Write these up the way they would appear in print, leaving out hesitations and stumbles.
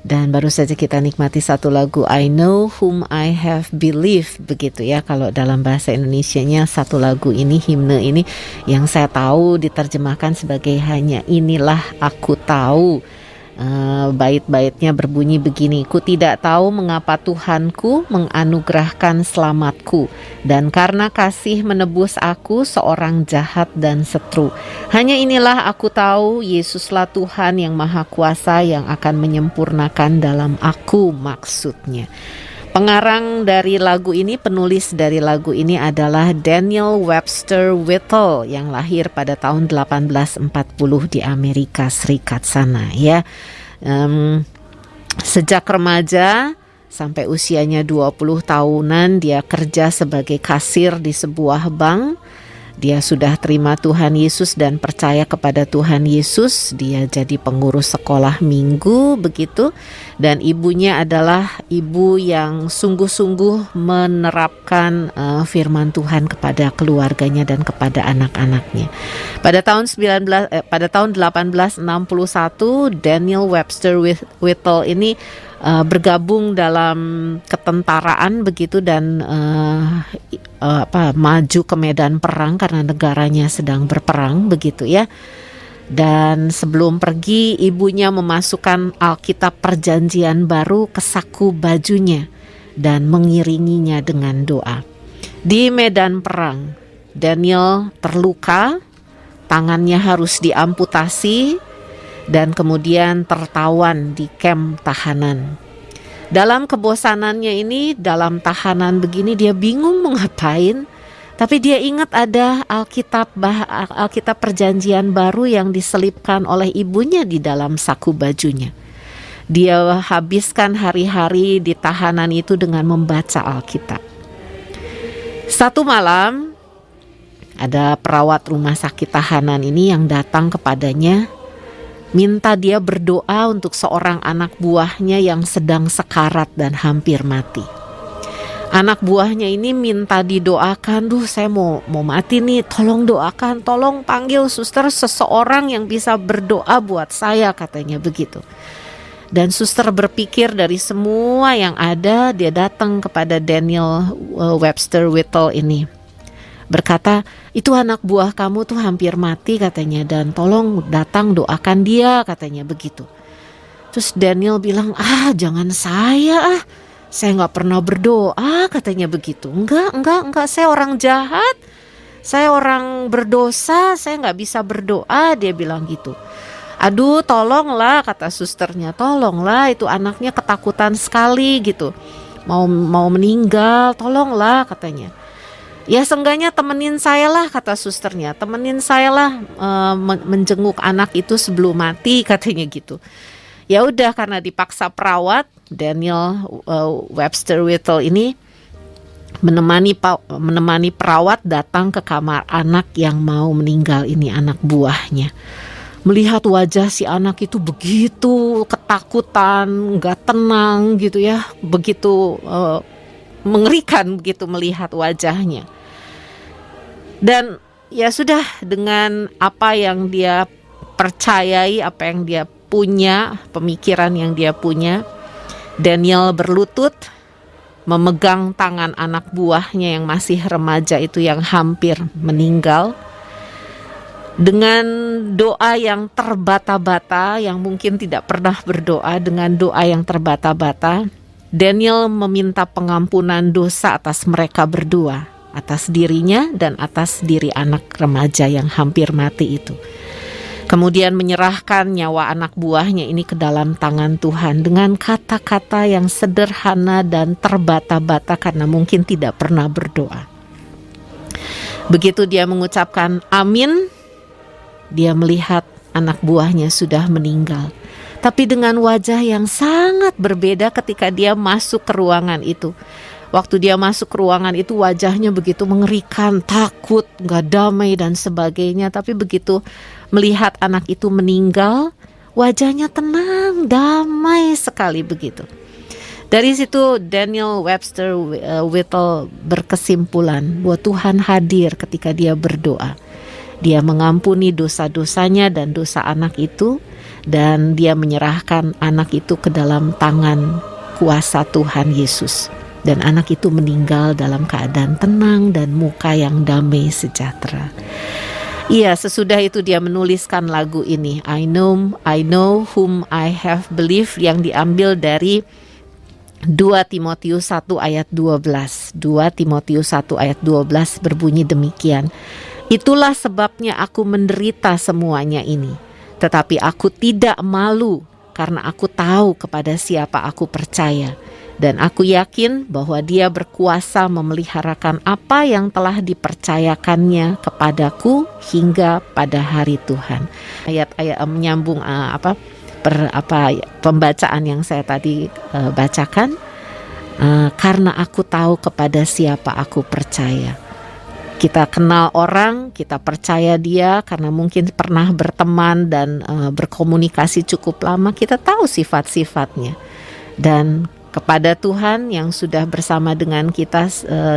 Dan baru saja kita nikmati satu lagu I Know Whom I Have Believed, begitu ya kalau dalam bahasa Indonesianya. Satu lagu ini, himne ini yang saya tahu diterjemahkan sebagai hanya inilah aku tahu. Bait-baitnya berbunyi begini: Ku tidak tahu mengapa Tuhanku menganugerahkan selamatku, dan karena kasih menebus aku seorang jahat dan setru. Hanya inilah aku tahu, Yesuslah Tuhan yang Maha Kuasa yang akan menyempurnakan dalam aku maksudnya. Pengarang dari lagu ini, penulis dari lagu ini adalah Daniel Webster Whittle yang lahir pada tahun 1840 di Amerika Serikat sana ya. Sejak remaja sampai usianya 20 tahunan dia kerja sebagai kasir di sebuah bank. Dia sudah terima Tuhan Yesus dan percaya kepada Tuhan Yesus. Dia jadi pengurus sekolah minggu begitu. Dan ibunya adalah ibu yang sungguh-sungguh menerapkan firman Tuhan kepada keluarganya dan kepada anak-anaknya. Pada tahun 1861 Daniel Webster Whittle ini bergabung dalam ketentaraan begitu dan maju ke medan perang karena negaranya sedang berperang begitu ya. Dan sebelum pergi ibunya memasukkan Alkitab Perjanjian Baru ke saku bajunya dan mengiringinya dengan doa. Di medan perang Daniel terluka, tangannya harus diamputasi dan kemudian tertawan di kamp tahanan. Dalam kebosanannya ini, dalam tahanan begini dia bingung mau ngapain, tapi dia ingat ada Alkitab Perjanjian Baru yang diselipkan oleh ibunya di dalam saku bajunya. Dia habiskan hari-hari di tahanan itu dengan membaca Alkitab. Satu malam ada perawat rumah sakit tahanan ini yang datang kepadanya, minta dia berdoa untuk seorang anak buahnya yang sedang sekarat dan hampir mati. Anak buahnya ini minta didoakan, saya mau mati nih, tolong doakan, tolong panggil suster seseorang yang bisa berdoa buat saya, katanya begitu. Dan suster berpikir dari semua yang ada, dia datang kepada Daniel Webster Whittle ini. Berkata, itu anak buah kamu tuh hampir mati katanya, dan tolong datang doakan dia, katanya begitu. Terus Daniel bilang, jangan saya nggak pernah berdoa, katanya begitu. Enggak, saya orang jahat, saya orang berdosa, saya nggak bisa berdoa, dia bilang gitu. Aduh tolonglah, kata susternya, tolonglah, itu anaknya ketakutan sekali gitu, mau meninggal, tolonglah, katanya. Ya seenggaknya temenin saya lah, kata susternya, temenin saya lah menjenguk anak itu sebelum mati, katanya gitu. Ya udah, karena dipaksa perawat, Daniel Webster Whittle ini menemani perawat datang ke kamar anak yang mau meninggal ini, anak buahnya. Melihat wajah si anak itu begitu ketakutan, gak tenang gitu ya, begitu mengerikan begitu melihat wajahnya. Dan ya sudah, dengan apa yang dia percayai, apa yang dia punya, pemikiran yang dia punya, Daniel berlutut memegang tangan anak buahnya yang masih remaja itu yang hampir meninggal. Dengan doa yang terbata-bata, yang mungkin tidak pernah berdoa, dengan doa yang terbata-bata, Daniel meminta pengampunan dosa atas mereka berdua, atas dirinya dan atas diri anak remaja yang hampir mati itu. Kemudian menyerahkan nyawa anak buahnya ini ke dalam tangan Tuhan dengan kata-kata yang sederhana dan terbata-bata karena mungkin tidak pernah berdoa. Begitu dia mengucapkan amin, dia melihat anak buahnya sudah meninggal. Tapi dengan wajah yang sangat berbeda ketika dia masuk ke ruangan itu. Waktu dia masuk ke ruangan itu wajahnya begitu mengerikan, takut, gak damai dan sebagainya. Tapi begitu melihat anak itu meninggal, wajahnya tenang, damai sekali begitu. Dari situ Daniel Webster Whittle berkesimpulan bahwa Tuhan hadir ketika dia berdoa. Dia mengampuni dosa-dosanya dan dosa anak itu, dan dia menyerahkan anak itu ke dalam tangan kuasa Tuhan Yesus. Dan anak itu meninggal dalam keadaan tenang dan muka yang damai sejahtera. Iya, sesudah itu dia menuliskan lagu ini, I know whom I have believed, yang diambil dari 2 Timotius 1 ayat 12. 2 Timotius 1 ayat 12 berbunyi demikian. Itulah sebabnya aku menderita semuanya ini, tetapi aku tidak malu karena aku tahu kepada siapa aku percaya. Dan aku yakin bahwa dia berkuasa memeliharakan apa yang telah dipercayakannya kepadaku hingga pada hari Tuhan. Ayat-ayat menyambung pembacaan yang saya tadi bacakan. Karena aku tahu kepada siapa aku percaya. Kita kenal orang, kita percaya dia karena mungkin pernah berteman dan berkomunikasi cukup lama. Kita tahu sifat-sifatnya. Dan kepada Tuhan yang sudah bersama dengan kita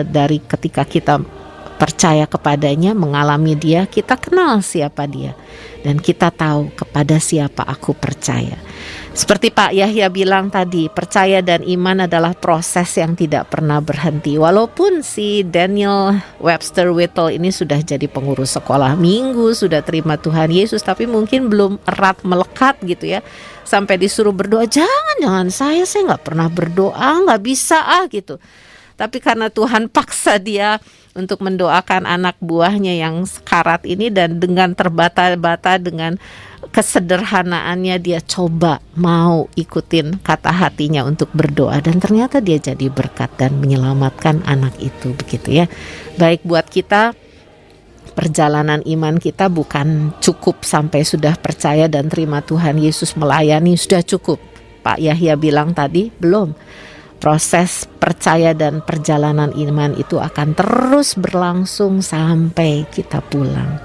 dari ketika kita percaya kepadanya, mengalami dia, kita kenal siapa dia. Dan kita tahu kepada siapa aku percaya. Seperti Pak Yahya bilang tadi, percaya dan iman adalah proses yang tidak pernah berhenti. Walaupun si Daniel Webster Whittle ini sudah jadi pengurus sekolah minggu, sudah terima Tuhan Yesus, tapi mungkin belum erat melekat gitu ya. Sampai disuruh berdoa, jangan saya nggak pernah berdoa, nggak bisa gitu. Tapi karena Tuhan paksa dia untuk mendoakan anak buahnya yang sekarat ini, dan dengan terbata-bata, dengan kesederhanaannya dia coba mau ikutin kata hatinya untuk berdoa, dan ternyata dia jadi berkat dan menyelamatkan anak itu, begitu ya. Baik, buat kita perjalanan iman kita bukan cukup sampai sudah percaya dan terima Tuhan Yesus melayani sudah cukup. Pak Yahya bilang tadi belum. Proses percaya dan perjalanan iman itu akan terus berlangsung sampai kita pulang.